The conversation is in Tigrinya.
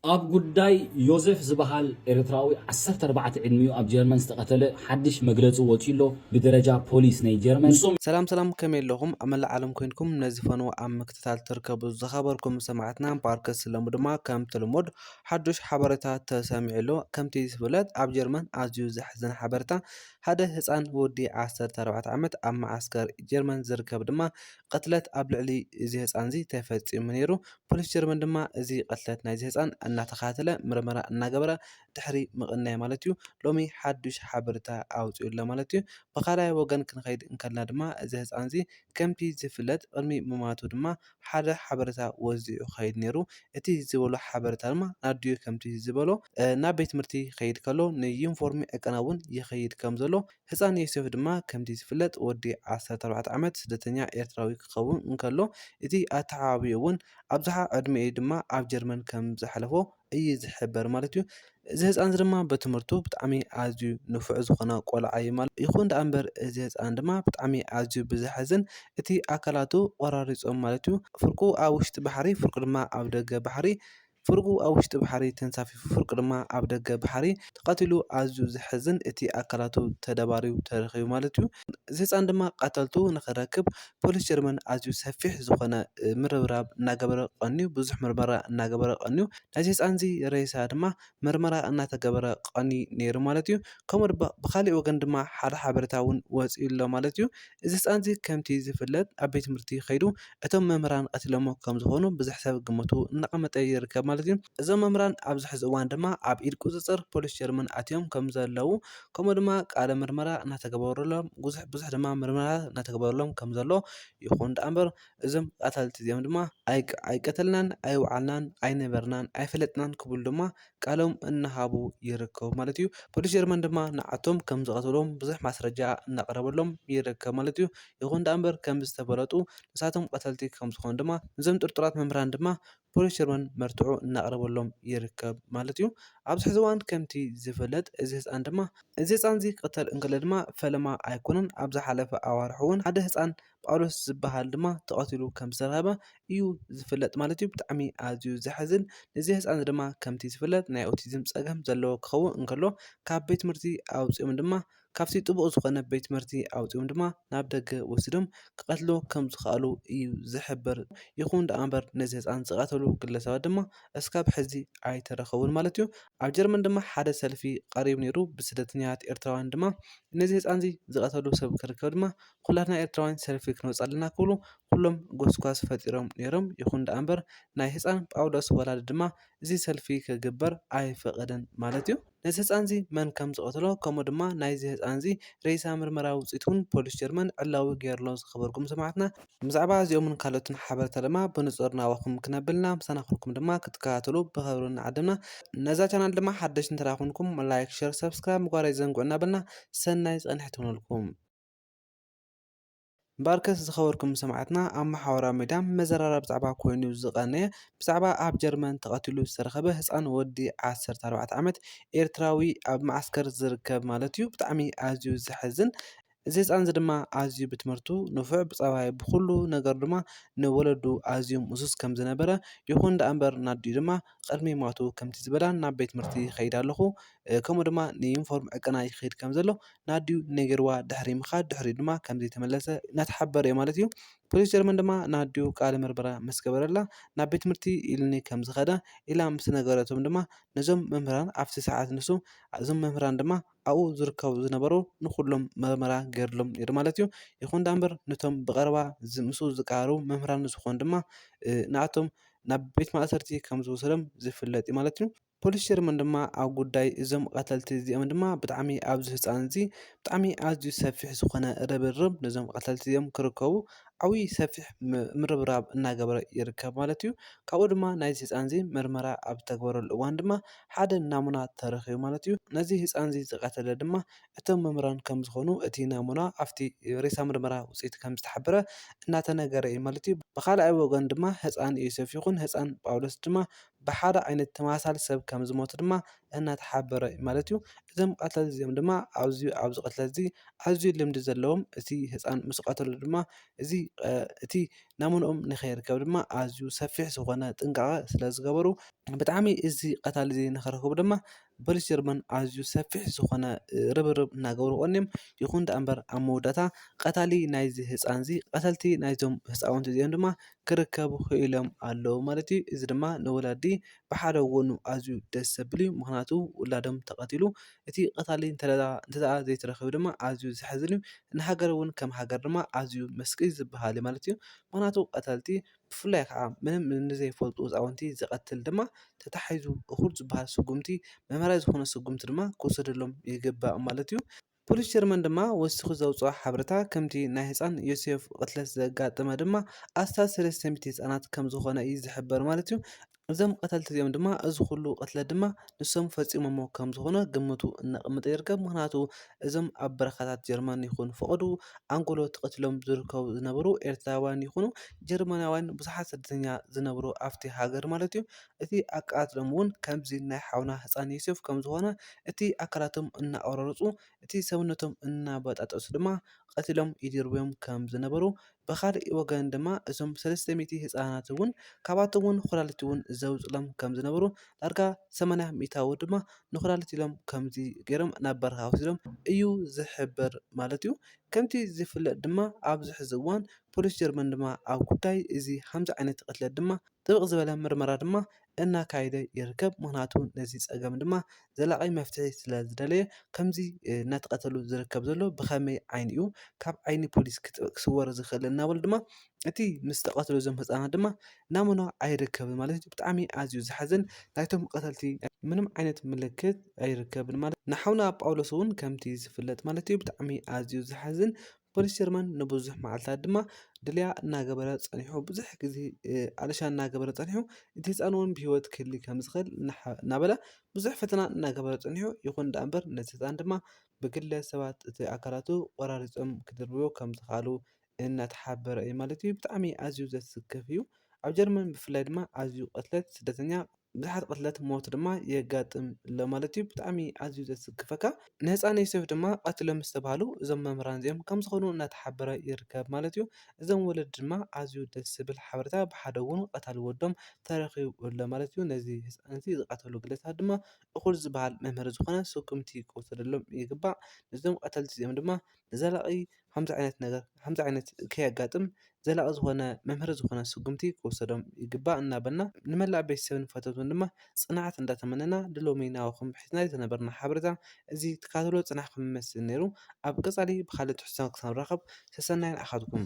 ኣብ ጉዳይ ዮዘፍ ዝበሃል ኤርትራዊ 14 ዕድሚኡ ኣብ ጀርመን ዝተቐተለ ሓድሽ መግለፂ ወፂሎ ብደረጃ ፖሊስ ናይ ጀርመን ሰላም ከመይ ኣለኹም ኣብ መላእ ዓለም ኮይንኩም ነዚ ፈንዎ ኣብ ምክትታል ትርከቡ ዝኸበርኩም ሰማዕትና ፓርከስ ስለሙ ድማ ከምቲ ልሙድ ሓዱሽ ሓበሬታት ተሰሚዑ ከምቲ ዝፍለጥ ኣብ ጀርመን ኣዝዩ ዘሕዝን ሓበሬታ ሓደ ህፃን ወዲ 14 ዓመት ኣብ ማዓስከር ጀርመን ዝርከብ ድማ ቅትለት ኣብ ልዕሊ እዚ ህፃን እዚ ተፈፂሙ ነይሩ። ፖሊስ ጀርመን ድማ እዚ ቅትለት ናይዚ ህፃን እናተኸታተለ ምርመራ እናገበረ ድሕሪ ምቕናይ ማለት እዩ ሎሚ ሓዱሽ ሓበሬታ ኣውፅኡ ኣሎ ማለት እዩ። ብኻልኣይ ወገን ክንኸይድ እንከልና ድማ እዚ ህፃን እዚ ከምቲ ዝፍለጥ ቅድሚ ምማቱ ድማ ሓደ ሓበሬታ ወፂኡ ክኸይድ ነይሩ። እቲ ዝበሎ ሓበሬታ ድማ ኣድዩ ከምቲ ዝበሎ ናብ ቤት ትምህርቲ ክኸይድ ከሎ ንዩኒፎርሚ ዕቀና እውን ይኸይድ ከም ዘሎ ህፃን ዮሴፍ ድማ ከምቲ ዝፍለጥ ወዲ 14 ዓመት ስደተኛ ኤርትራዊ ክኸውን እንከሎ እቲ ኣተሓባቢኡ እውን ኣብዝሓ ዕድሚኡ ድማ ኣብ ጀርመን ከም ዘሕለፎ እዩ ዝሕበር ማለት እዩ። እዚ ህፃን ድማ በትምህርቱ ብጣዕሚ ኣዝዩ ንፉዕ ዝኾነ ቆልዓ እዩ ማለት ይኹን ደኣ እምበር እዚ ህፃን ድማ ብጣዕሚ ኣዝዩ ብዘሕዝን እቲ ኣካላቱ ቆራሪፆም ማለት እዩ ፍርቁ ኣብ ውሽጢ ባሕሪ ፍርቁ ድማ ኣብ ደገ ባሕሪ ፍርቁ ኣብ ውሽጢ ባሕሪ ተንሳፊፉ ፍርቁ ድማ ኣብ ደገ ባሕሪ ተቐቲሉ ኣዝዩ ዘሕዝን እቲ ኣካላቱ ተደባርዩ ተረኺቡ ማለት እዩ። እዚ ህፃን ድማ ቃተልቱ ንኽረክብ ፖሊስ ጀርመን ኣዝዩ ሰፊሕ ዝኾነ ምርብራብ እናገበረ ቀንዩ ብዙሕ ምርመራ እናገበረ ቀንዩ ናይዚ ህፃን እዚ ሬሳ ድማ ምርመራ እናተገበረ ቀንዩ ነይሩ ማለት እዩ። ከምኡ ብካሊእ ወገን ድማ ሓደ ሓበሬታ እውን ወፂኡ ኣሎ ማለት እዩ። እዚ ህፃን እዚ ከምቲ ዝፍለጥ ኣብ ቤት ትምህርቲ ከይዱ እቶም መምህራን ቀቲሎሞ ከም ዝኾኑ ብዙሕ ሰብ ግምቱ እናቐመጠ ይርከብ ማለት እዩ። እዞም መምህራን ኣብዚ ሕዚ እዋን ድማ ኣብ ኢድ ቁፅፅር ፖሊስ ጀርመን ኣትዮም ከም ዘለው ከምኡ ድማ ቃለ ምርመራ እናተገበረሎም ብዙሕ ድማ ምርመራ እናተገበረሎም ከም ዘሎ ይኹን ደኣ እምበር እዞም ቀታልቲ እዚኦም ድማ ኣይቀተልናን ኣይወዓልናን ኣይነበርናን ኣይፈለጥናን ክብሉ ድማ ቃሎም እናሃቡ ይርከቡ ማለት እዩ። ፖሊስ ጀርመን ድማ ንዓቶም ከም ዝቐተሎም ብዙሕ ማስረጃ እናቕረበሎም ይርከብ ማለት እዩ። ይኹን ደኣ እምበር ከም ዝተፈለጡ ንሳቶም ቀተልቲ ከም ዝኾኑ ድማ እዞም ጥርጡራት መምህራን ድማ ፖሊስ ጀርመን መርትዑ እናቕረበሎም ይርከብ ማለት እዩ። ኣብዚ ሕዚ እዋን ከምቲ ዝፍለጥ እዚ ህፃን ድማ እዚ ህፃን እዚ ክቅተል እንከሎ ድማ ፈለማ ኣይኮነን ኣብ ዝሓለፈ ኣዋርሕ እውን ሓደ ህፃን ጳውሎስ ዝበሃል ድማ ተቐቲሉ ከም ዝተረኸበ እዩ ዝፍለጥ ማለት እዩ። ብጣዕሚ ኣዝዩ ዘሕዝን እዚ ህፃን ድማ ከምቲ ዝፍለጥ ናይ ኦቲዝም ፀገም ዘለዎ ክኸውን እንከሎ ካብ ቤት ትምህርቲ ኣውፂኦም ድማ ካብቲ ጥቡቕ ዝኾነ ቤት ትምህርቲ ኣውፂኦም ድማ ናብ ደገ ወሲዶም ክቐትልዎ ከም ዝኽኣሉ እዩ ዝሕበር። ይኹን ደኣ እምበር ነዚ ህፃን ዝቐተሉ ግለሰባት ድማ እስካብ ሕዚ ኣይተረኸቡን ማለት እዩ። ኣብ ጀርመን ድማ ሓደ ሰልፊ ቀሪቡ ነይሩ ብስደተኛታት ኤርትራውያን ድማ ነዚ ህፃን እዚ ዝቐተሉ ሰብ ክርከብ ድማ ኩላትና ኤርትራውያን ሰልፊ ክንወፅእ ኣለና ክብሉ ኩሎም ጎስጓስ ፈጢሮም ነይሮም። ይኹን ደኣ እምበር ናይ ህፃን ጳውሎስ ወላዲ ድማ እዚ ሰልፊ ክግበር ኣይፈቐደን ማለት እዩ። ነዚ ህፃን እዚ መን ከም ዝቐተሎ ከምኡ ድማ ናይዚ ህፃን እዚ ሬሳ ምርመራ ውፅኢት እውን ፖሊስ ጀርመን ዕላዊ ገይሩሎ ዝኸበርኩም ሰማዕትና ብዛዕባ እዚኦምን ካልኦትን ሓበሬታ ድማ ብንፁር ናባኹም ክነብልና ምሳና ኮንኩም ድማ ክትከታተሉ ብኽብሪ ንዓድምና። ነዛ ቻናል ድማ ሓደሽቲ እንተዳኹንኩም ላይክ ሸር ሰብስክራይብ ምግባር ኣይዘንግዑ እናበልና ሰናይ ፀንሕቲ ይሁነልኩም። ባርከስ ዝኸበርኩም ሰማዕትና ኣብ ማሕበራዊ ሚድያ መዘራረብ ብዛዕባ ኮይኑ ዝቐነየ ብዛዕባ ኣብ ጀርመን ተቐቲሉ ዝተረኸበ ህፃን ወዲ 14 ዓመት ኤርትራዊ ኣብ ማዓስከር ዝርከብ ማለት እዩ። ብጣዕሚ ኣዝዩ ዘሕዝን እዚ ህፃን እዚ ድማ ኣዝዩ ብትምህርቱ ንፉዕ ብፀባይ ብኩሉ ነገር ድማ ንወለዱ ኣዝዮም እሱስ ከም ዝነበረ ይኹን ደኣ እምበር ናድዩ ድማ ቅድሚ ሞቱ ከምቲ ዝበላ ናብ ቤት ትምህርቲ ይኸይድ ኣለኹ ከምኡ ድማ ንዩኒፎርም ዕቀና ይኸይድ ከም ዘሎ ናድዩ ነጊርዋ ድሕሪ ምኻድ ድሕሪኡ ድማ ከም ዘይተመለሰ እናተሓበረ እዩ ማለት እዩ። ፖሊስ ጀርመን ድማ ናድዩ ቃለ ምርመራ ምስ ገበረላ ናብ ቤት ትምህርቲ ኢልኒ ከም ዝኸደ ኢላ ምስ ነገረቶም ድማ ነዞም መምህራን ኣብቲ ሰዓት ንሱ እዞም መምህራን ድማ ኣብኡ ዝርከቡ ዝነበሩ ንኩሎም ምርመራ ገይሩሎም ነይሩ ማለት እዩ። ይኹን ደኣ እምበር ነቶም ብቐረባ ምስኡ ዝቀራረቡ መምህራን ዝኾኑ ድማ ንኣቶም ናብ ቤት ማእሰርቲ ከም ዝወሰዶም ዝፍለጥ እዩ ማለት እዩ። ፖሊስ ጀርመን ድማ ኣብ ጉዳይ እዞም ቀተልቲ እዚኦም ድማ ብጣዕሚ ኣብዚ ህፃን እዚ ብጣዕሚ ኣዝዩ ሰፊሕ ዝኾነ ርብርብ ነዞም ቀተልቲ እዚኦም ክርከቡ ዓብይ ሰፊሕ ምርብራብ እናገበረ ይርከብ ማለት እዩ። ካብኡ ድማ ናይዚ ህፃን እዚ ምርመራ ኣብ ዝተገበረሉ እዋን ድማ ሓደ ናሙና ተረኺቡ ማለት እዩ። ነዚ ህፃን እዚ ዝቀተለ ድማ እቶም መምህራን ከም ዝኾኑ እቲ ናሙና ኣብቲ ሬሳ ምርመራ ውፅኢት ከም ዝተሓበረ እናተነገረ እዩ ማለት እዩ። ብካልኣይ ወገን ድማ ህፃን ዮሴፍ ይኹን ህፃን ጳውሎስ ድማ ብሓደ ዓይነት ተመሳሳሊ ሰብ ከም ዝሞቱ ድማ እናተሓበረ ማለት እዩ። እዞም ቀተልቲ እዚኦም ድማ ኣብዚ ቅትለት እዚ ኣዝዩ ልምዲ ዘለዎም እቲ ህፃን ምስ ቀተሉ ድማ እቲ ናሙንኦም ንኸይርከብ ድማ ኣዝዩ ሰፊሕ ዝኾነ ጥንቃቐ ስለ ዝገበሩ ብጣዕሚ እዚ ቀታሊ እዚ ንኽረኽቡ ድማ ፖሊስ ጀርመን ኣዝዩ ሰፊሕ ዝኾነ ርብርብ እናገበሩ ቀኒዮም። ይኹን ደኣ እምበር ኣብ መወዳእታ ቀታሊ ናይዚ ህፃን እዚ ቀተልቲ ናይዞም ህፃውንቲ እዚኦም ድማ ክርከቡ ክኢሎም ኣለዉ ማለት እዩ። እዚ ድማ ንወላዲ ብሓደ ጎኑ ኣዝዩ ደስ ዘብል እዩ። ምክንያቱ ውላዶም ተቐቲሉ እቲ ቀታሊ እንተደኣ ዘይተረኸበ ድማ ኣዝዩ ዘሕዝን እዩ። ንሃገር እውን ከም ሃገር ድማ ኣዝዩ መስጊድ ዝበሃል እዩ ማለት እዩ። ምክንያቱ ቀተልቲ ብፍላይ ከዓ ምንም ንዘይፈልጡ ህፃውንቲ ዝቐትል ድማ ተታሒዙ እኹል ዝበሃል ስጉምቲ መምርያዊ ዝኾነ ስጉምቲ ድማ ክውሰደሎም ይግባእ ማለት እዩ። ፖሊስ ጀርመን ድማ ወሲኹ ዘውፅኦ ሓበሬታ ከምቲ ናይ ህፃን ዮሴፍ ቅትለት ዘጋጠመ ድማ ኣስታት 300 ህፃናት ከም ዝኾነ እዩ ዝሕበር ማለት እዩ። እዞም ቀተልቲ እዚኦም ድማ እዚ ኩሉ ቅትለት ድማ ንሶም ፈፂሞሞ ከም ዝኾነ ግምቱ እናቐመጠ ይርከብ። ምክንያቱ እዞም ኣብ በረኻታት ጀርመን ይኹን ፍቐዱ ኣንጎሎ ተቐቲሎም ዝርከቡ ዝነበሩ ኤርትራውያን ይኹኑ ጀርመናውያን ብዙሓት ስደተኛ ዝነብሩ ኣብቲ ሃገር ማለት እዩ። እቲ ኣቀታትሎም እውን ከምዚ ናይ ሓውና ህፃን ዮሴፍ ከም ዝኾነ እቲ ኣካላቶም እናቆረረፁ እቲ ሰውነቶም እናበጣጠሱ ድማ ቀቲሎም ይድርብዮም ከም ዝነበሩ ብካልእ ወገን ድማ እዞም 300 ህፃናት እውን ካብኣቶም እውን ኩላሊት እውን ዘውፅሎም ከም ዝነበሩ ዳርጋ 80 ሚእታዊ ድማ ንኩላሊት ኢሎም ከምዚ ገይሮም ናብ በረኻ ወሲዶም እዩ ዝሕበር ማለት እዩ። ከምቲ ዝፍለጥ ድማ ኣብዚ ሕዚ እዋን ፖሊስ ጀርመን ድማ ኣብ ጉዳይ እዚ ከምዚ ዓይነት ቅትለት ድማ ጥብቅ ዝበለ ምርመራ ድማ እናካየደ ይርከብ። ምክንያቱ ነዚ ፀገም ድማ ዘላቒ መፍትሒ ስለ ዝደለየ ከምዚ እናተቐተሉ ዝርከብ ዘሎ ብኸመይ ዓይኒ እዩ ካብ ዓይኒ ፖሊስ ክስወር ዝኽእል እናበሉ ድማ እቲ ምስ ተቐተሉ እዞም ህፃናት ድማ ናሙና ኣይርከብን ማለት እዩ። ብጣዕሚ ኣዝዩ ዝሓዝን ናይቶም ቀተልቲ ምንም ዓይነት ምልክት ኣይርከብን ማለት ንሓውና ጳውሎስ እውን ከምቲ ዝፍለጥ ማለት እዩ ብጣዕሚ ኣዝዩ ዝሓዝን ፖሊስ ጀርመን ንብዙሕ መዓልታት ድማ ድልያ እናገበረ ፀኒሑ ብዙሕ ግዜ ኣልሻ እናገበረ ፀኒሑ እቲ ህፃን እውን ብሂወት ክህሊ ከም ዝኽእል እናበለ ብዙሕ ፈተና እናገበረ ፀኒሑ ይኹን ደኣ እምበር ነቲ ህፃን ድማ ብግለ ሰባት እቲ ኣካላቱ ቆራሪፆም ክድርብዮ ከም ዝኸኣሉ እናተሓበረ እዩ ማለት እዩ። ብጣዕሚ ኣዝዩ ዘስክፍ እዩ። ኣብ ጀርመን ብፍላይ ድማ ኣዝዩ ቅትለት ስደተኛ ብዙሓት ቅትለት ሞት ድማ የጋጥም ኣሎ ማለት እዩ። ብጣዕሚ ኣዝዩ ዘስክፈካ ንህፃን ዮሴፍ ድማ ቀቲሎም ምስ ተባሃሉ እዞም መምህራን እዚኦም ከም ዝኾኑ እናተሓበረ ይርከብ ማለት እዩ። እዞም ወለዲ ድማ ኣዝዩ ደስ ዝብል ሓበሬታ ብሓደ እውን ቀታሊ ወዶም ተረኺቡ ኣሎ ማለት እዩ። ነዚ ህፃን እዚ ዝቀተሉ ግለሰባት ድማ እኹል ዝበሃል መምህር ዝኾነ ስጉምቲ ክውሰደሎም ይግባእ። እዞም ቀተልቲ እዚኦም ድማ ንዘላቒ ከምዚ ዓይነት ከየጋጥም ዘላቒ ዝኾነ መምሃሪ ዝኾነ ስጉምቲ ክውሰዶም ይግባእ እናበልና ንመላእ ቤተሰብን ፈተቱን ድማ ፅንዓት እንዳተመነና ድሎሚ ናበኹም ሒዝና ዝነበርና ሓበሬታ እዚ ትከታተሎ ፅናሕኩም ይመስል ነይሩ። ኣብ ቀፃሊ ብካልእ ትሕዝቶ ክሳብ ንራኸብ ሰናይ ንኣኻትኩም።